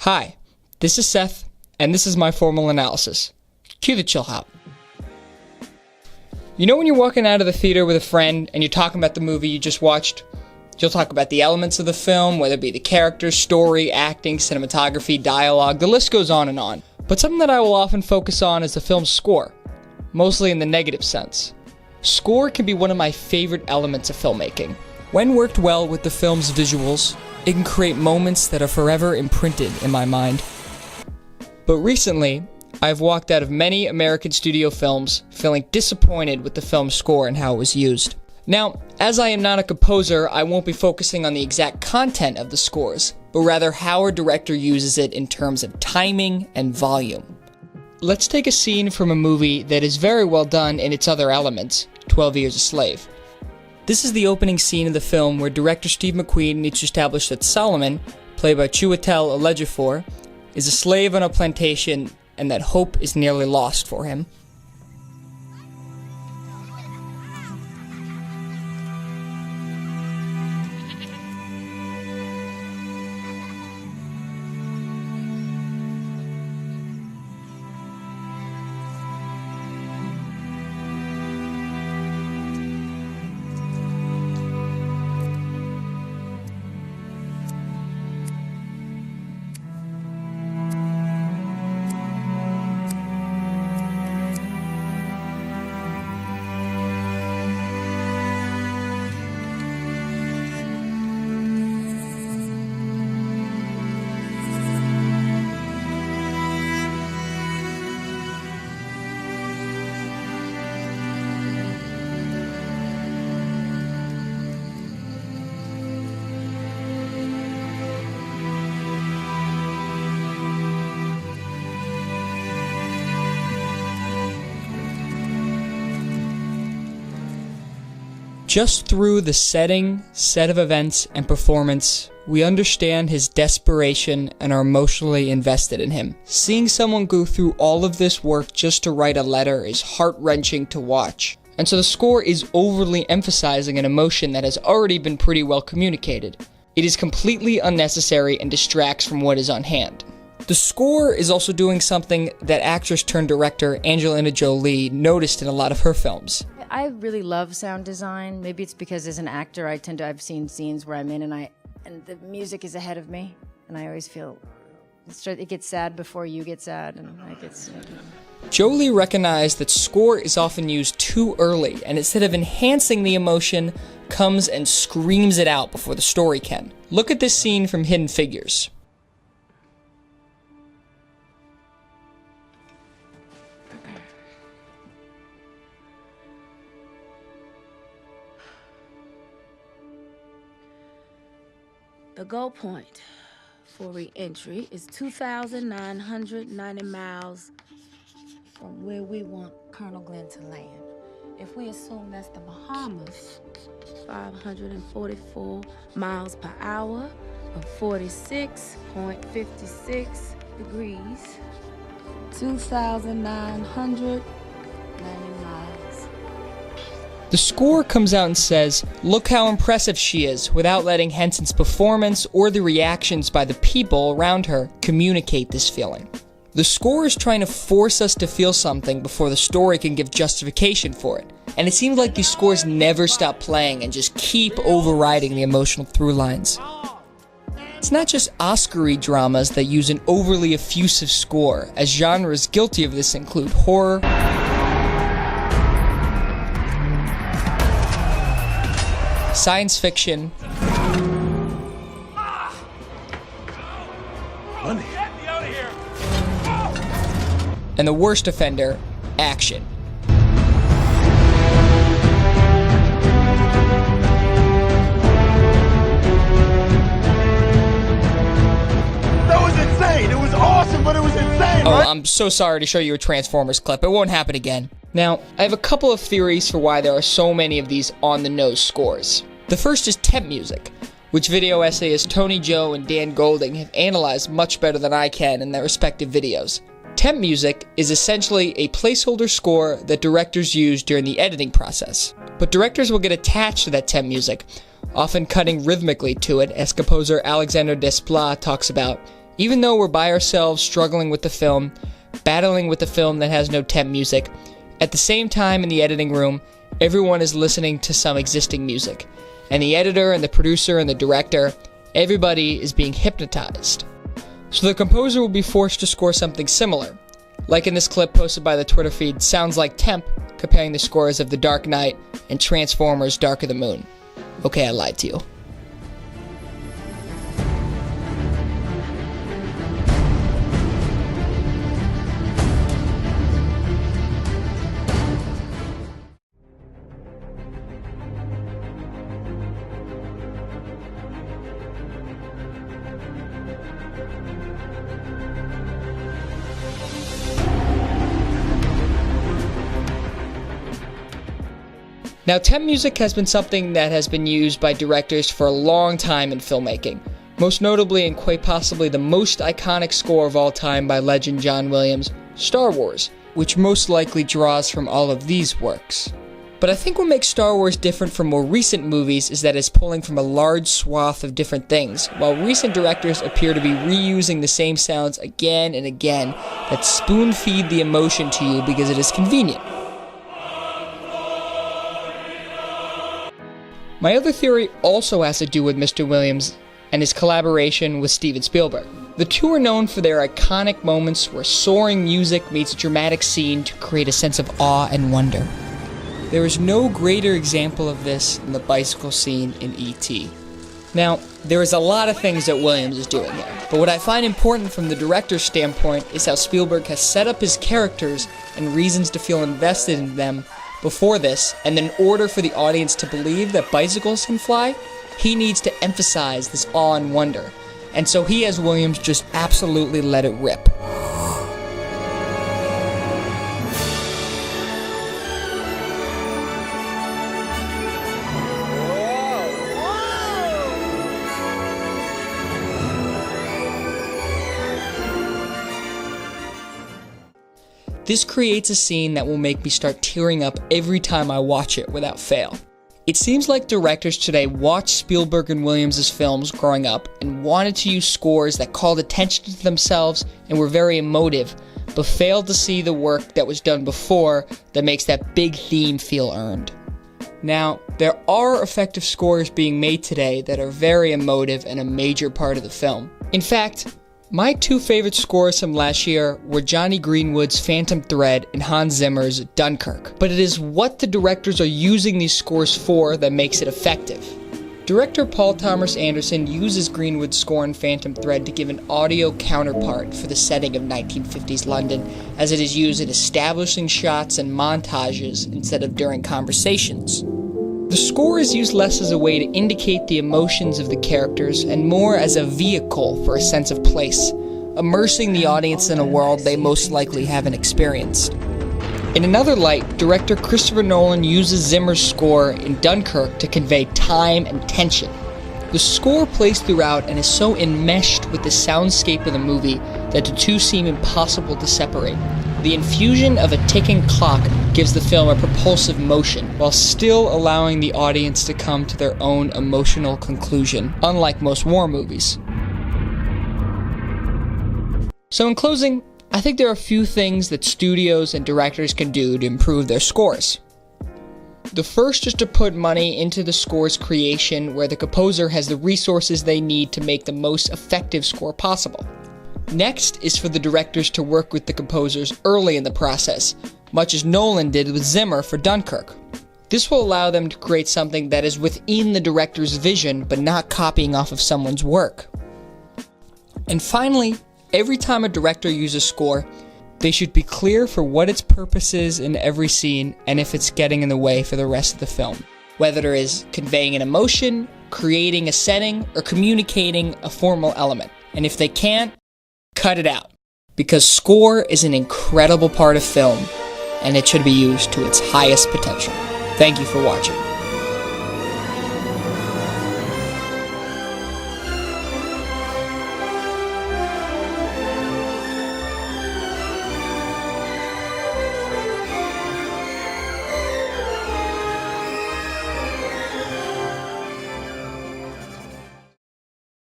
Hi, this is Seth, and this is my formal analysis. Cue the chill hop. You know when you're walking out of the theater with a friend and you're talking about the movie you just watched? You'll talk about the elements of the film, whether it be the characters, story, acting, cinematography, dialogue, the list goes on and on. But something that I will often focus on is the film's score, mostly in the negative sense. Score can be one of my favorite elements of filmmaking. When worked well with the film's visuals, it can create moments that are forever imprinted in my mind. But recently, I've walked out of many American studio films feeling disappointed with the film's score and how it was used. Now, as I am not a composer, I won't be focusing on the exact content of the scores, but rather how a director uses it in terms of timing and volume. Let's take a scene from a movie that is very well done in its other elements, 12 Years a Slave. This is the opening scene of the film where director Steve McQueen needs to establish that Solomon, played by Chiwetel Ejiofor, is a slave on a plantation and that hope is nearly lost for him. Just through the setting, set of events, and performance, we understand his desperation and are emotionally invested in him. Seeing someone go through all of this work just to write a letter is heart-wrenching to watch. And so the score is overly emphasizing an emotion that has already been pretty well communicated. It is completely unnecessary and distracts from what is on hand. The score is also doing something that actress turned director Angelina Jolie noticed in a lot of her films. I really love sound design. Maybe it's because as an actor, I've seen scenes where I'm in and the music is ahead of me, and I always feel it gets sad before you get sad, and Jolie recognized that score is often used too early, and instead of enhancing the emotion, comes and screams it out before the story can. Look at this scene from Hidden Figures. The goal point for re-entry is 2,990 miles from where we want Colonel Glenn to land. If we assume that's the Bahamas, 544 miles per hour of 46.56 degrees, 2,990 miles. The score comes out and says, look how impressive she is, without letting Henson's performance or the reactions by the people around her communicate this feeling. The score is trying to force us to feel something before the story can give justification for it. And it seems like these scores never stop playing and just keep overriding the emotional through lines. It's not just Oscar-y dramas that use an overly effusive score, as genres guilty of this include horror, science fiction, and the worst offender, action. That was insane! It was awesome, but it was insane, Oh, right? I'm so sorry to show you a Transformers clip. It won't happen again. Now, I have a couple of theories for why there are so many of these on-the-nose scores. The first is temp music, which video essayists Tony Joe and Dan Golding have analyzed much better than I can in their respective videos. Temp music is essentially a placeholder score that directors use during the editing process. But directors will get attached to that temp music, often cutting rhythmically to it, as composer Alexander Desplat talks about Even though we're by ourselves struggling with the film, battling with the film that has no temp music, at the same time in the editing room, everyone is listening to some existing music. And the editor and the producer and the director, everybody is being hypnotized. So the composer will be forced to score something similar. Like in this clip posted by the Twitter feed, Sounds Like Temp, comparing the scores of The Dark Knight and Transformers Dark of the Moon. Okay, I lied to you. Now, temp music has been something that has been used by directors for a long time in filmmaking, most notably and quite possibly the most iconic score of all time by legend John Williams, Star Wars, which most likely draws from all of these works. But I think what makes Star Wars different from more recent movies is that it's pulling from a large swath of different things, while recent directors appear to be reusing the same sounds again and again that spoon-feed the emotion to you because it is convenient. My other theory also has to do with Mr. Williams and his collaboration with Steven Spielberg. The two are known for their iconic moments where soaring music meets a dramatic scene to create a sense of awe and wonder. There is no greater example of this than the bicycle scene in E.T. Now, there is a lot of things that Williams is doing here, but what I find important from the director's standpoint is how Spielberg has set up his characters and reasons to feel invested in them before this, and in order for the audience to believe that bicycles can fly, he needs to emphasize this awe and wonder. And so he, as Williams, just absolutely let it rip. This creates a scene that will make me start tearing up every time I watch it without fail. It seems like directors today watched Spielberg and Williams' films growing up and wanted to use scores that called attention to themselves and were very emotive, but failed to see the work that was done before that makes that big theme feel earned. Now, there are effective scores being made today that are very emotive and a major part of the film. In fact, my two favorite scores from last year were Johnny Greenwood's Phantom Thread and Hans Zimmer's Dunkirk. But it is what the directors are using these scores for that makes it effective. Director Paul Thomas Anderson uses Greenwood's score in Phantom Thread to give an audio counterpart for the setting of 1950s London, as it is used in establishing shots and montages instead of during conversations. The score is used less as a way to indicate the emotions of the characters and more as a vehicle for a sense of place, immersing the audience in a world they most likely haven't experienced. In another light, director Christopher Nolan uses Zimmer's score in Dunkirk to convey time and tension. The score plays throughout and is so enmeshed with the soundscape of the movie that the two seem impossible to separate. The infusion of a ticking clock gives the film a propulsive motion, while still allowing the audience to come to their own emotional conclusion, unlike most war movies. So in closing, I think there are a few things that studios and directors can do to improve their scores. The first is to put money into the score's creation where the composer has the resources they need to make the most effective score possible. Next is for the directors to work with the composers early in the process, much as Nolan did with Zimmer for Dunkirk. This will allow them to create something that is within the director's vision but not copying off of someone's work. And finally, every time a director uses score, they should be clear for what its purpose is in every scene and if it's getting in the way for the rest of the film. Whether it is conveying an emotion, creating a setting, or communicating a formal element. And if they can't, cut it out. Because score is an incredible part of film, and it should be used to its highest potential. Thank you for watching.